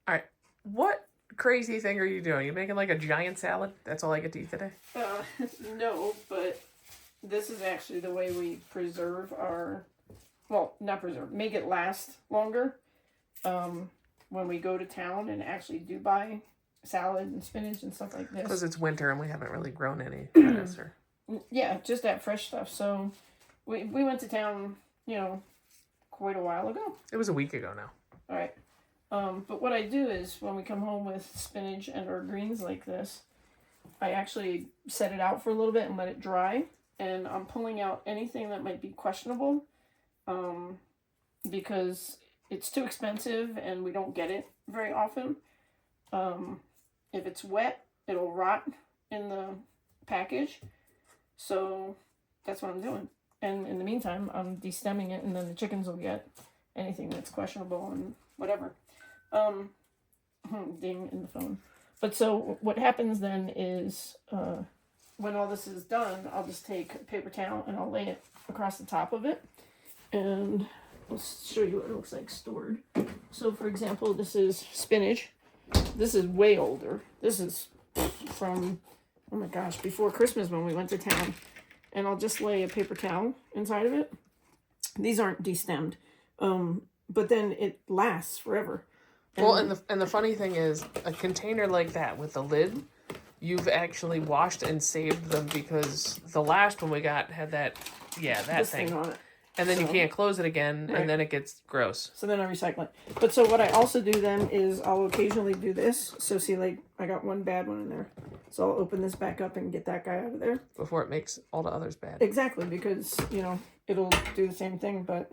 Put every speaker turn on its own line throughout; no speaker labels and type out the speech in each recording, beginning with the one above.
All right. What crazy thing are you doing? You making like a giant salad? That's all I get to eat today?
No, but this is actually the way we preserve our, well, not preserve, make it last longer. When we go to town and actually do buy salad and spinach and stuff like this.
Because it's winter and we haven't really grown any lettuce or...
Yeah, just that fresh stuff. So we went to town, quite a while ago.
It was a week ago now.
All right. But what I do is when we come home with spinach and or greens like this, I actually set it out for a little bit and let it dry. And I'm pulling out anything that might be questionable because it's too expensive and we don't get it very often. If it's wet, it'll rot in the package. So that's what I'm doing. And in the meantime, I'm destemming it, and then the chickens will get anything that's questionable and whatever. Ding in the phone. But so what happens then is when all this is done, I'll just take a paper towel and I'll lay it across the top of it. And I'll show you what it looks like stored. So for example, this is spinach. This is way older. This is from, oh my gosh, before Christmas when we went to town. And I'll just lay a paper towel inside of it. These aren't destemmed. But then it lasts forever.
Well, and the funny thing is, a container like that with the lid, you've actually washed and saved them because the last one we got had that thing
on it.
And then you can't close it again, right. And then it gets gross.
So then I recycle it. But so what I also do then is I'll occasionally do this. So see, like, I got one bad one in there. So I'll open this back up and get that guy out of there.
Before it makes all the others bad.
Exactly, because, it'll do the same thing. But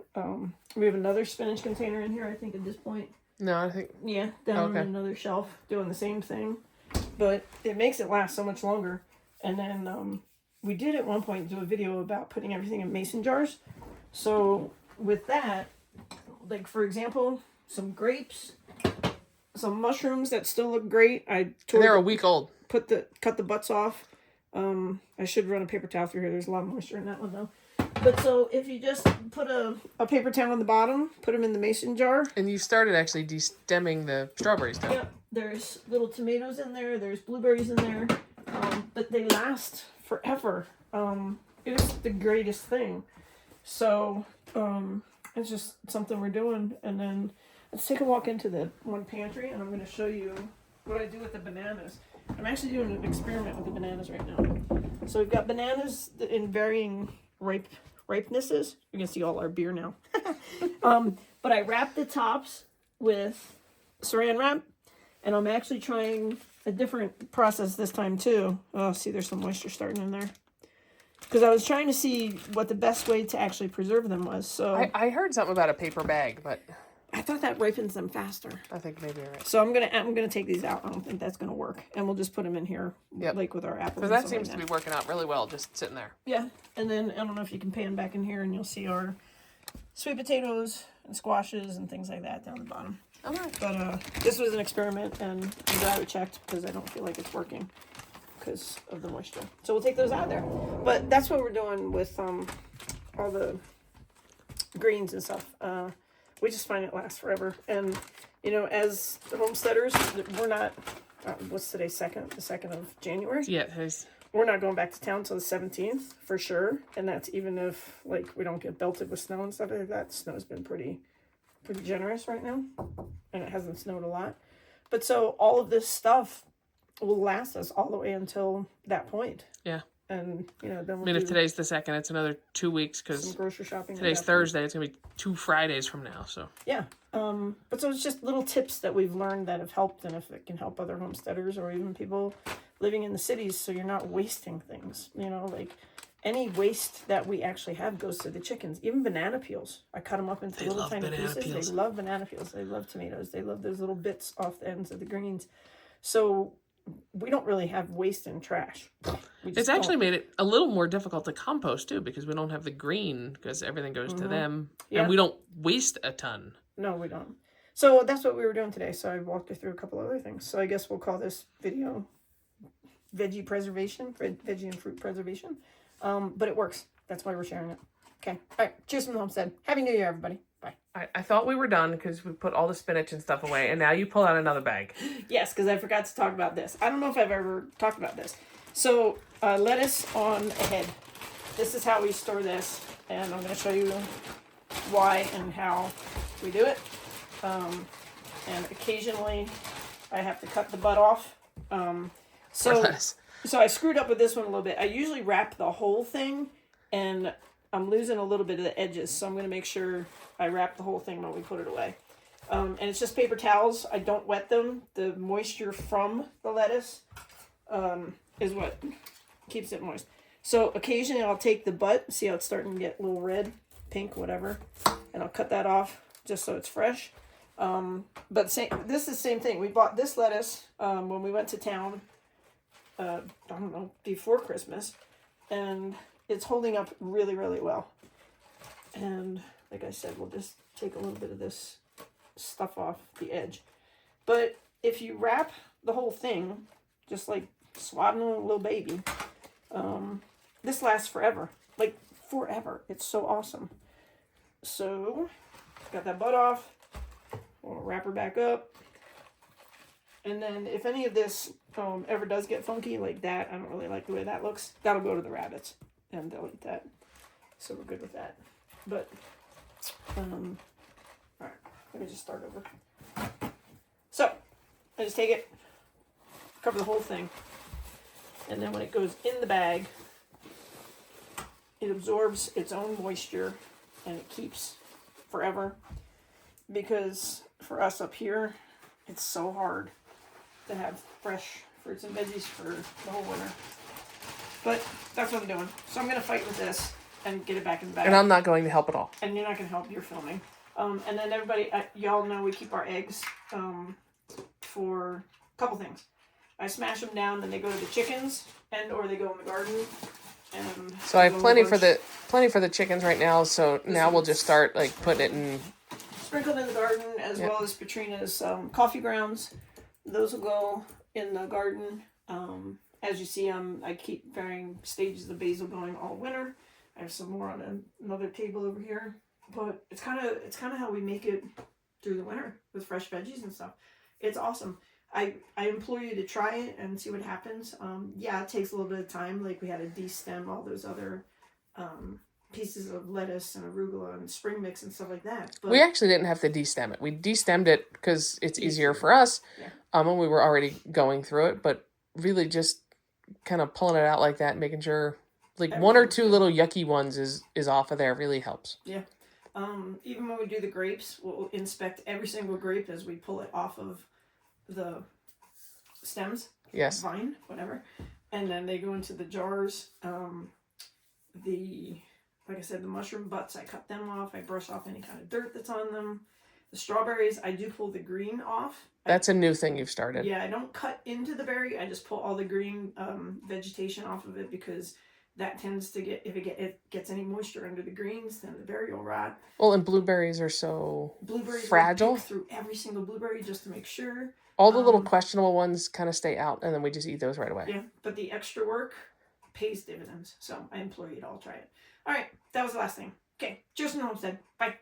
we have another spinach container in here, I think, at this point.
No, I think...
Yeah, down on another shelf, doing the same thing. But it makes it last so much longer. And then we did at one point do a video about putting everything in mason jars. So with that, like for example, some grapes, some mushrooms that still look great.
They're a week old.
Cut the butts off. I should run a paper towel through here. There's a lot of moisture in that one though. But so if you just put a paper towel on the bottom, put them in the mason jar.
And you started actually destemming the strawberries though.
Yep. There's little tomatoes in there. There's blueberries in there. But they last forever. It is the greatest thing. So, it's just something we're doing. And then let's take a walk into the one pantry and I'm going to show you what I do with the bananas. I'm actually doing an experiment with the bananas right now. So we've got bananas in varying ripenesses. You can see all our beer now. But I wrap the tops with saran wrap and I'm actually trying a different process this time too. Oh, see, there's some moisture starting in there. Because I was trying to see what the best way to actually preserve them was. So
I heard something about a paper bag, but
I thought that ripens them faster.
I think maybe you're right.
So I'm gonna take these out. I don't think that's gonna work, and we'll just put them in here, like with our apples.
Because that seems to be working out really well, just sitting there.
Yeah, and then I don't know if you can pan back in here, and you'll see our sweet potatoes and squashes and things like that down the bottom.
All right.
But this was an experiment, and I'm glad I checked because I don't feel like it's working because of the moisture. So we'll take those out of there. But that's what we're doing with all the greens and stuff. We just find it lasts forever. And, as homesteaders, we're not, what's today, the 2nd of January?
Yeah, it is.
We're not going back to town till the 17th, for sure. And that's even if, we don't get belted with snow and stuff like that. The snow's been pretty generous right now. And it hasn't snowed a lot. But so all of this stuff will last us all the way until that point.
Yeah.
And, then we'll
if today's the 2nd, it's another 2 weeks because
some grocery shopping.
Today's Thursday. It's going to be 2 Fridays from now, so.
Yeah. But so it's just little tips that we've learned that have helped, and if it can help other homesteaders or even people living in the cities so you're not wasting things. Any waste that we actually have goes to the chickens. Even banana peels. I cut them up into little tiny pieces. They love banana peels. They love tomatoes. They love those little bits off the ends of the greens. So we don't really have waste and trash.
It's actually made it a little more difficult to compost too because we don't have the green because everything goes to them. Yeah. And we don't waste a ton.
No, we don't. So that's what we were doing today. So I walked you through a couple other things. So I guess we'll call this video veggie preservation, veggie and fruit preservation. But it works. That's why we're sharing it. Okay. All right. Cheers from the homestead. Happy New Year, everybody. Bye.
I thought we were done because we put all the spinach and stuff away, and now you pull out another bag.
Yes, because I forgot to talk about this. I don't know if I've ever talked about this. So, lettuce on a head. This is how we store this, and I'm going to show you why and how we do it. And occasionally, I have to cut the butt off. So I screwed up with this one a little bit. I usually wrap the whole thing, and I'm losing a little bit of the edges, so I'm going to make sure I wrap the whole thing when we put it away. And it's just paper towels. I don't wet them. The moisture from the lettuce is what keeps it moist. So occasionally I'll take the butt, see how it's starting to get a little red, pink, whatever, and I'll cut that off just so it's fresh. But this is the same thing. We bought this lettuce when we went to town, I don't know, before Christmas, and it's holding up really, really well. And like I said, we'll just take a little bit of this stuff off the edge. But if you wrap the whole thing, just like swaddling a little baby, this lasts forever. Like, forever. It's so awesome. So, got that butt off. We'll wrap her back up. And then if any of this ever does get funky like that, I don't really like the way that looks, that'll go to the rabbits. And they'll eat that. So we're good with that. But, alright. Let me just start over. So, I just take it, cover the whole thing, and then when it goes in the bag, it absorbs its own moisture and it keeps forever. Because for us up here, it's so hard to have fresh fruits and veggies for the whole winter. But that's what I'm doing. So I'm going to fight with this and get it back in the bag.
And I'm not going to help at all.
And you're not going to help, you're filming. And then everybody, y'all know we keep our eggs for a couple things. I smash them down, then they go to the chickens, and or they go in the garden. And
so I have plenty for the chickens right now. So now we'll just start like putting it in.
Sprinkled in the garden, as well as Patrina's coffee grounds. Those will go in the garden. As you see, I keep varying stages of basil going all winter. I have some more on another table over here. But it's kind of how we make it through the winter with fresh veggies and stuff. It's awesome. I implore you to try it and see what happens. Yeah, it takes a little bit of time. Like we had to destem all those other pieces of lettuce and arugula and spring mix and stuff like that. But
we actually didn't have to destem it. We destemmed it because it's easier for us.
Yeah.
And we were already going through it, but really just kind of pulling it out like that, making sure like one or two little yucky ones is off of there really helps.
Yeah. Even when we do the grapes, we'll inspect every single grape as we pull it off of the stems.
Yes.
Vine, whatever. And then they go into the jars. Like I said, the mushroom butts, I cut them off. I brush off any kind of dirt that's on them. The strawberries, I do pull the green off.
That's a new thing you've started.
Yeah, I don't cut into the berry. I just pull all the green vegetation off of it because that tends to get, if it gets any moisture under the greens, then the berry will rot.
Well, and blueberries are so fragile.
Pick through every single blueberry just to make sure.
All the little questionable ones kind of stay out, and then we just eat those right away.
Yeah, but the extra work pays dividends. So I implore you to all try it. All right, that was the last thing. Okay, cheers from the homestead. Bye.